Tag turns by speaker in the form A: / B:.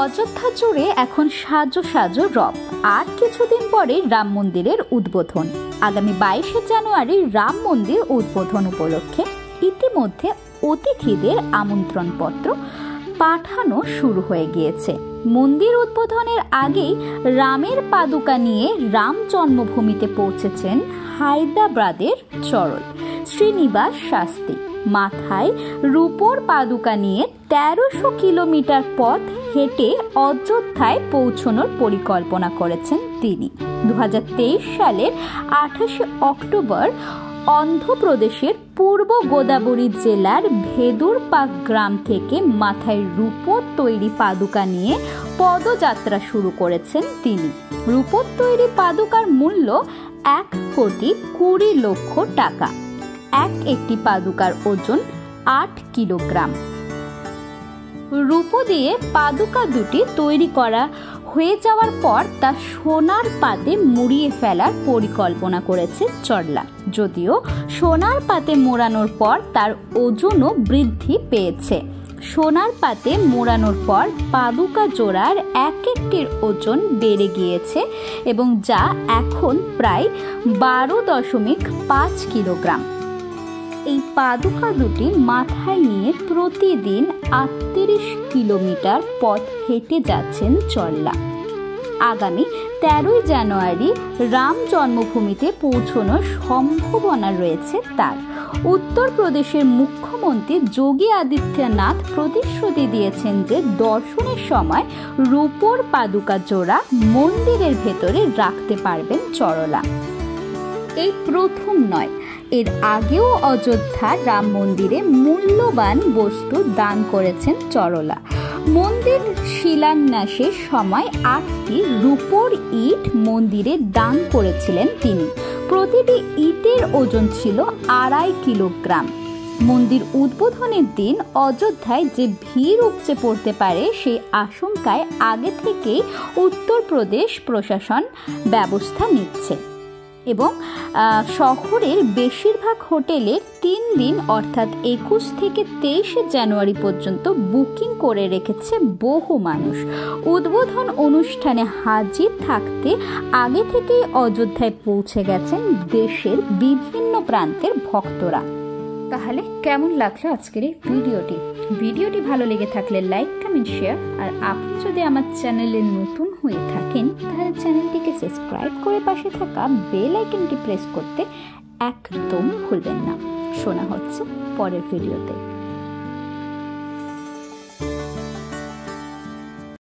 A: অযোধ্যা জুড়ে এখন সাজো সাজো রব। আর কিছুদিন পরে রাম মন্দিরের উদ্বোধন। আগামী 22শে জানুয়ারি রাম মন্দির উদ্বোধন উপলক্ষে ইতিমধ্যে অতিথিদের আমন্ত্রণপত্র পাঠানো শুরু হয়ে গিয়েছে। মন্দির উদ্বোধনের আগেই রামের পাদুকা নিয়ে রাম জন্মভূমিতে পৌঁছেছেন হায়দ্রাবাদের চরল শ্রীনিবাস শাস্ত্রী। মাথায় রূপোর পাদুকা নিয়ে 1300 কিলোমিটার পথ হেঁটে অযোধ্যায় পৌঁছানোর পরিকল্পনা করেছেন তিনি। 2023 সালের 28শে অক্টোবর অন্ধ্রপ্রদেশের পূর্ব গোদাবরী জেলার ভেদুরপাক গ্রাম থেকে মাথায় রূপোর তৈরি পাদুকা নিয়ে পদযাত্রা শুরু করেছেন তিনি। রূপোর তৈরি পাদুকার মূল্য 1,20,00,000 টাকা। একটি পাদুকার ওজন 8 কিলোগ্রাম। রূপো দিয়ে পাদুকা দুটি তৈরি করা হয়ে যাওয়ার পর তা সোনার পাতে মুড়িয়ে ফেলার পরিকল্পনা করেছে চরলা। যদিও সোনার পাতে মোড়ানোর পর তার ওজনও বৃদ্ধি পেয়েছে। সোনার পাতে মোড়ানোর পর পাদুকা জোড়ার একটির ওজন বেড়ে গিয়েছে এবং যা এখন প্রায় 12.5 কিলোগ্রাম। এই পাদুকা দুটি মাথায় নিয়ে প্রতিদিন 38 কিলোমিটার পথ হেঁটে যাচ্ছেন চরলা। আগামী 13 জানুয়ারি রাম জন্মভূমিতে পৌঁছানোর সম্ভাবনা রয়েছে তার। উত্তরপ্রদেশের মুখ্যমন্ত্রী যোগী আদিত্যনাথ প্রতিশ্রুতি দিয়েছেন যে দর্শনের সময় রূপোর পাদুকা জোড়া মন্দিরের ভেতরে রাখতে পারবেন চরলা। এই প্রথম নয়, এর আগেও অযোধ্যা রাম মন্দিরে মূল্যবান বস্তু দান করেছেন চরলা। মন্দির শিলান্যাসের সময় 8টি রূপোর ইট মন্দিরে দান করেছিলেন তিনি। প্রতিটি ইটের ওজন ছিল 2.5 কিলোগ্রাম। মন্দির উদ্বোধনের দিন অযোধ্যায় যে ভিড় উপচে পড়তে পারে সেই আশঙ্কায় আগে থেকেই উত্তরপ্রদেশ প্রশাসন ব্যবস্থা নিচ্ছে এবং শহরের বেশিরভাগ হোটেলে 3 দিন অর্থাৎ 21 থেকে 23 জানুয়ারি পর্যন্ত বুকিং করে রেখেছে বহু মানুষ। উদ্বোধন অনুষ্ঠানে হাজির থাকতে আগে থেকেই অযোধ্যায় পৌঁছে গেছেন দেশের বিভিন্ন প্রান্তের ভক্তরা। তাহলে কেমন লাগলো আজকের এই ভিডিওটি ভালো লেগে থাকলে লাইক, কমেন্ট, শেয়ার। আর আপনি যদি আমার চ্যানেলে নতুন হয়ে থাকেন তাহলে চ্যানেলটিকে সাবস্ক্রাইব করে পাশে থাকা বেল আইকনটি প্রেস করতে একদম ভুলবেন না। শোনা হচ্ছে পরের ভিডিওতে।